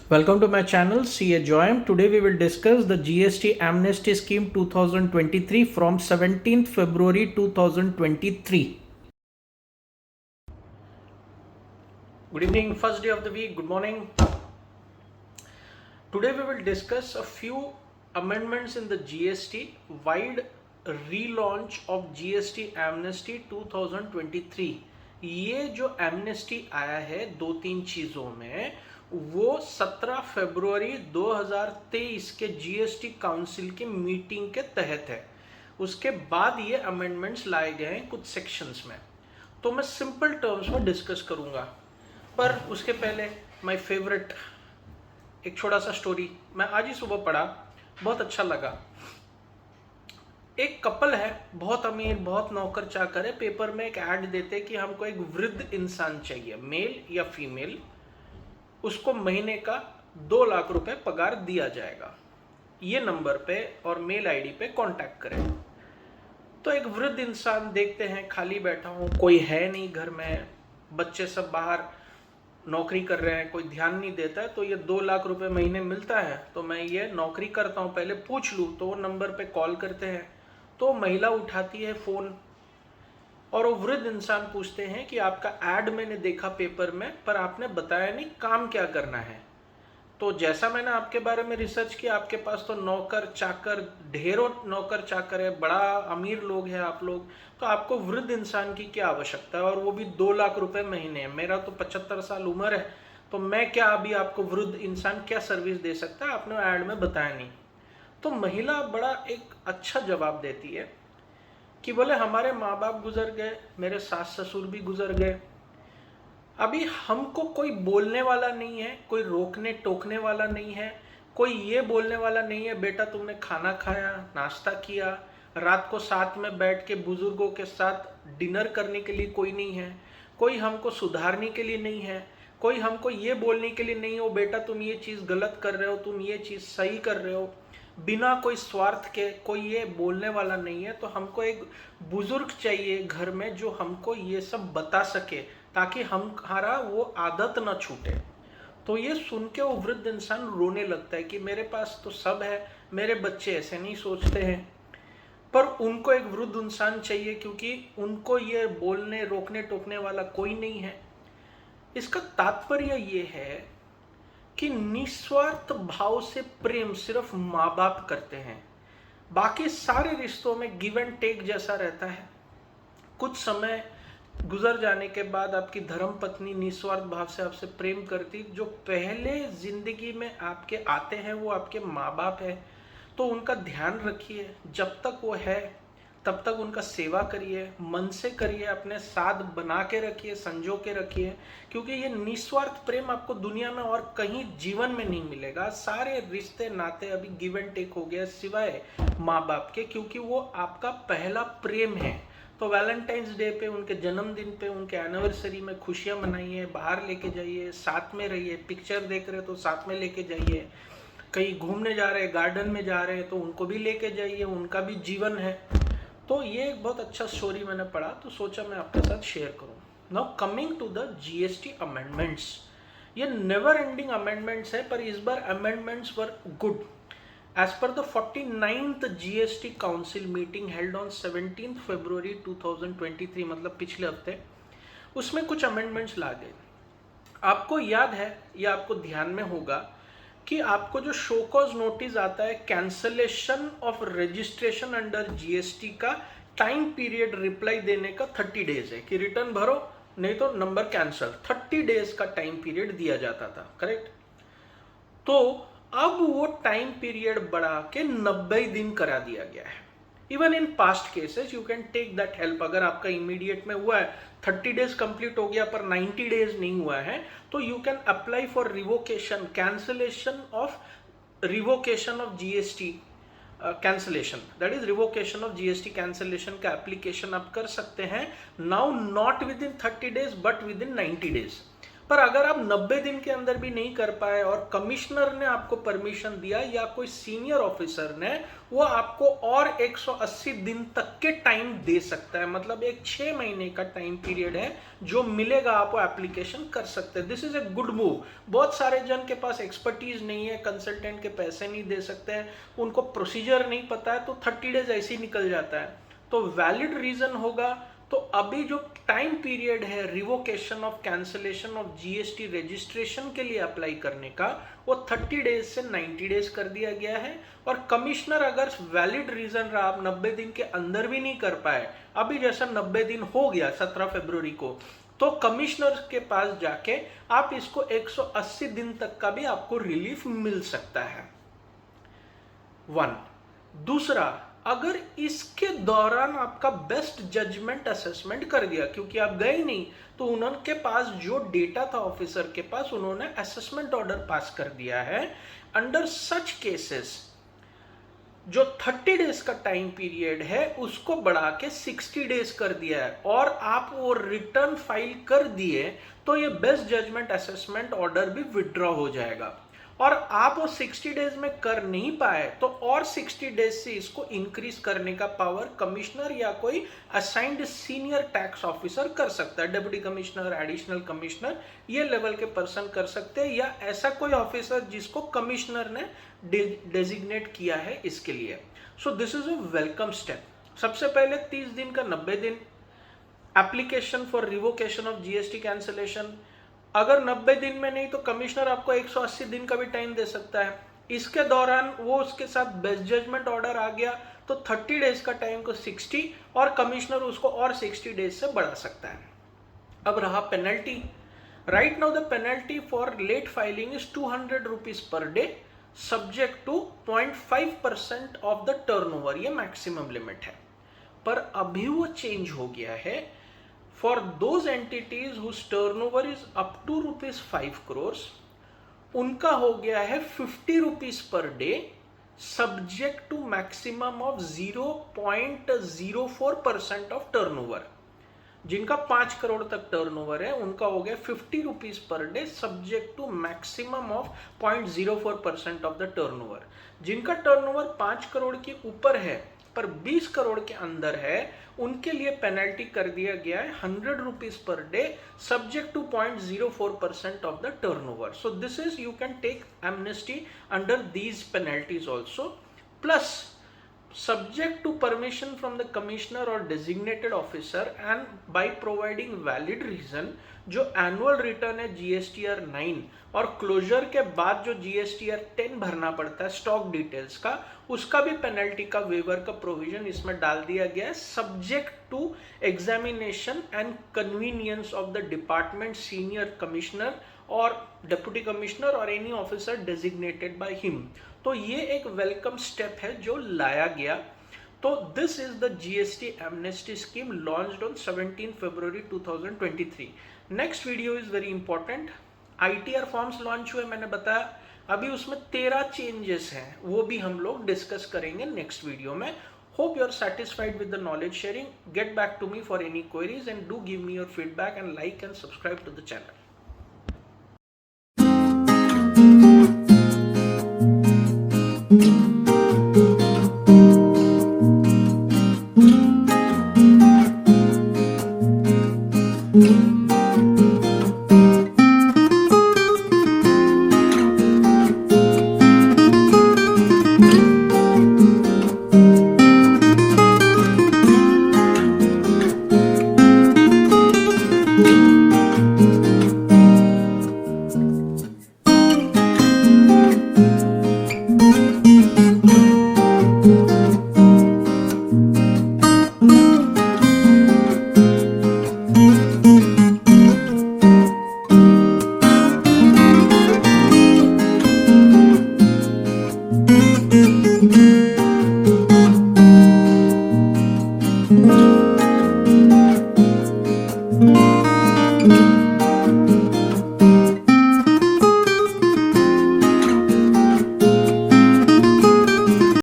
Welcome to my channel CA Joyam. Today we will discuss the GST Amnesty Scheme 2023 from 17th February 2023. Good evening, first day of the week. Good morning. Today we will discuss a few amendments in the GST, wide relaunch of GST Amnesty 2023. ये जो amnesty आया है दो तीन चीज़ों में, वो 17 फरवरी 2023 के जीएसटी काउंसिल की मीटिंग के तहत है। उसके बाद ये अमेंडमेंट्स लाए गए हैं कुछ सेक्शंस में, तो मैं सिंपल टर्म्स में डिस्कस करूंगा। पर उसके पहले माय फेवरेट एक छोटा सा स्टोरी मैं आज ही सुबह पढ़ा, बहुत अच्छा लगा। एक कपल है, बहुत अमीर, बहुत नौकर चाकर है। पेपर में एक ऐड देते कि हमको एक वृद्ध इंसान चाहिए, मेल या फीमेल, उसको महीने का 2 लाख रुपए पगार दिया जाएगा, ये नंबर पे और मेल आईडी पे कांटेक्ट करें। तो एक वृद्ध इंसान देखते हैं, खाली बैठा हूँ, कोई है नहीं घर में, बच्चे सब बाहर नौकरी कर रहे हैं, कोई ध्यान नहीं देता है। तो ये 2 लाख रुपए महीने मिलता है, तो मैं ये नौकरी करता हूँ, पहले पूछ लूँ। तो वो नंबर पे कॉल करते हैं, तो महिला उठाती है फ़ोन और वो वृद्ध इंसान पूछते हैं कि आपका ऐड मैंने देखा पेपर में, पर आपने बताया नहीं काम क्या करना है। तो जैसा मैंने आपके बारे में रिसर्च किया, आपके पास तो नौकर चाकर, ढेरों नौकर चाकर है, बड़ा अमीर लोग हैं आप लोग, तो आपको वृद्ध इंसान की क्या आवश्यकता है, और वो भी 2 लाख रुपए महीने है। मेरा तो 75 साल उम्र है, तो मैं क्या अभी आपको वृद्ध इंसान क्या सर्विस दे सकता है, आपने ऐड में बताया नहीं। तो महिला बड़ा एक अच्छा जवाब देती है कि बोले हमारे माँ बाप गुजर गए, मेरे सास ससुर भी गुजर गए, अभी हमको कोई बोलने वाला नहीं है, कोई रोकने टोकने वाला नहीं है, कोई ये बोलने वाला नहीं है बेटा तुमने खाना खाया, नाश्ता किया, रात को साथ में बैठ के बुजुर्गों के साथ डिनर करने के लिए कोई नहीं है, कोई हमको सुधारने के लिए नहीं है, कोई हमको ये बोलने के लिए नहीं हो बेटा तुम ये चीज़ गलत कर रहे हो, तुम ये चीज़ सही कर रहे हो। बिना कोई स्वार्थ के कोई ये बोलने वाला नहीं है। तो हमको एक बुजुर्ग चाहिए घर में जो हमको ये सब बता सके, ताकि हमारा वो आदत ना छूटे। तो ये सुन के वो वृद्ध इंसान रोने लगता है कि मेरे पास तो सब है, मेरे बच्चे ऐसे नहीं सोचते हैं, पर उनको एक वृद्ध इंसान चाहिए क्योंकि उनको ये बोलने रोकने टोकने वाला कोई नहीं है। इसका तात्पर्य ये है कि निस्वार्थ भाव से प्रेम सिर्फ माँ बाप करते हैं, बाकी सारे रिश्तों में गिव एंड टेक जैसा रहता है। कुछ समय गुजर जाने के बाद आपकी धर्म पत्नी निस्वार्थ भाव से आपसे प्रेम करती, जो पहले जिंदगी में आपके आते हैं वो आपके माँ बाप है, तो उनका ध्यान रखिए, जब तक वो है तब तक उनका सेवा करिए, मन से करिए, अपने साथ बना के रखिए, संजो के रखिए, क्योंकि ये निस्वार्थ प्रेम आपको दुनिया में और कहीं जीवन में नहीं मिलेगा। सारे रिश्ते नाते अभी गिव एंड टेक हो गया सिवाय माँ बाप के, क्योंकि वो आपका पहला प्रेम है। तो वैलेंटाइंस डे पे, उनके जन्मदिन पे, उनके एनिवर्सरी में खुशियाँ मनाइए, बाहर लेके जाइए, साथ में रहिए, पिक्चर देख रहे हो तो साथ में लेके जाइए, कहीं घूमने जा रहे हैं, गार्डन में जा रहे हैं तो उनको भी लेके जाइए, उनका भी जीवन है। तो ये एक बहुत अच्छा स्टोरी मैंने पढ़ा, तो सोचा मैं आपके साथ शेयर करूं। Now coming to the GST amendments, ये नेवर एंडिंग अमेंडमेंट्स है, पर इस बार amendments were good. As per the 49th GST council meeting held on 17th February 2023, मतलब पिछले हफ्ते, उसमें कुछ अमेंडमेंट्स ला गए। आपको याद है या आपको ध्यान में होगा कि आपको जो शो कॉज नोटिस आता है cancellation of registration under GST का, टाइम पीरियड रिप्लाई देने का 30 डेज है कि रिटर्न भरो नहीं तो नंबर कैंसल। 30 डेज का टाइम पीरियड दिया जाता था, करेक्ट। तो अब वो टाइम पीरियड बढ़ा के 90 दिन करा दिया गया है। Even in past cases you can take that help. अगर आपका इमीडिएट में हुआ है, 30 डेज कंप्लीट हो गया पर 90 डेज नहीं हुआ है, तो you can apply for revocation, cancellation of revocation of GST cancellation, that is revocation of GST cancellation का एप्लीकेशन आप कर सकते हैं। Now not with in 30 days but with in 90 days. पर अगर आप 90 दिन के अंदर भी नहीं कर पाए और कमिश्नर ने आपको परमिशन दिया या कोई सीनियर ऑफिसर ने, वो आपको और 180 दिन तक के टाइम दे सकता है। मतलब एक 6 महीने का टाइम पीरियड है जो मिलेगा, आप वो एप्लीकेशन कर सकते हैं। This is a good move. बहुत सारे जन के पास एक्सपर्टीज नहीं है, कंसल्टेंट के पैसे नहीं दे सकते हैं, उनको प्रोसीजर नहीं पता है, तो 30 डेज ऐसे ही निकल जाता है। तो वैलिड रीजन होगा तो अभी जो टाइम पीरियड है revocation of cancellation of GST registration के लिए अप्लाई करने का, वो 30 डेज से 90 डेज कर दिया गया है। और कमिश्नर अगर वैलिड रीजन रहा, आप 90 दिन के अंदर भी नहीं कर पाए, अभी जैसा 90 दिन हो गया 17 फरवरी को, तो कमिश्नर के पास जाके आप इसको 180 दिन तक का भी आपको रिलीफ मिल सकता है। 1। दूसरा, अगर इसके दौरान आपका बेस्ट जजमेंट असेसमेंट कर दिया, क्योंकि आप गए नहीं, तो उनके पास जो डेटा था ऑफिसर के पास, उन्होंने असेसमेंट ऑर्डर पास कर दिया है। अंडर सच केसेस जो 30 डेज का टाइम पीरियड है उसको बढ़ा के 60 डेज कर दिया है, और आप वो रिटर्न फाइल कर दिए, तो ये बेस्ट जजमेंट असेसमेंट ऑर्डर भी विड्रॉ हो जाएगा। और आप वो 60 डेज में कर नहीं पाए तो और 60 डेज से इसको इंक्रीज करने का पावर कमिश्नर या कोई असाइंड सीनियर टैक्स ऑफिसर कर सकता है। डिप्टी कमिश्नर, एडिशनल कमिश्नर, ये लेवल के पर्सन कर सकते हैं, या ऐसा कोई ऑफिसर जिसको कमिश्नर ने डेजिग्नेट किया है इसके लिए। सो this is a welcome step. सबसे पहले 30 दिन का 90 दिन application for revocation of GST cancellation. अगर 90 दिन में नहीं तो कमिश्नर आपको 180 दिन का भी टाइम दे सकता है। इसके दौरान वो उसके साथ बेस्ट जजमेंट ऑर्डर आ गया तो 30 डेज का टाइम को 60, और कमिश्नर उसको और 60 डेज से बढ़ा सकता है। अब रहा penalty. Right now the penalty for late filing is 200 rupees per day, subject to 0.5% of the turnover. ये मैक्सिमम लिमिट है, पर अभी वो चेंज हो गया है। For those entities whose turnover is up to ₹5 crores, उनका हो गया है 50 rupees per day, subject to maximum of 0.04% of turnover. जिनका 5 करोड़ तक टर्नओवर है उनका हो गया 50 rupees per day, subject to maximum of 0.04% of the turnover. जिनका टर्नओवर 5 करोड़ के ऊपर है पर 20 करोड़ के अंदर है, उनके लिए पेनल्टी कर दिया गया है 100 rupees per day, subject to 0.04% of the turnover. So this is, you can take amnesty under these penalties also, plus subject to permission from the commissioner or designated officer and by providing valid reason, जो annual return है GSTR 9 और closure के बाद जो GSTR 10 भरना पड़ता है stock details का, उसका भी पेनल्टी का वेवर का प्रोविजन इसमें डाल दिया गया है, subject to examination and convenience of the department senior commissioner और डिप्टी कमिश्नर और any officer designated by him. तो ये एक वेलकम स्टेप है जो लाया गया। तो this is the GST amnesty scheme launched on 17 February 2023। Next video is very important. ITR forms launch हुए, मैंने बताया, अभी उसमें 13 चेंजेस हैं, वो भी हम लोग डिस्कस करेंगे नेक्स्ट वीडियो में। Hope you are satisfied with the knowledge sharing. Get back to me for any queries and do give me your feedback and like and subscribe to the channel. Thank you.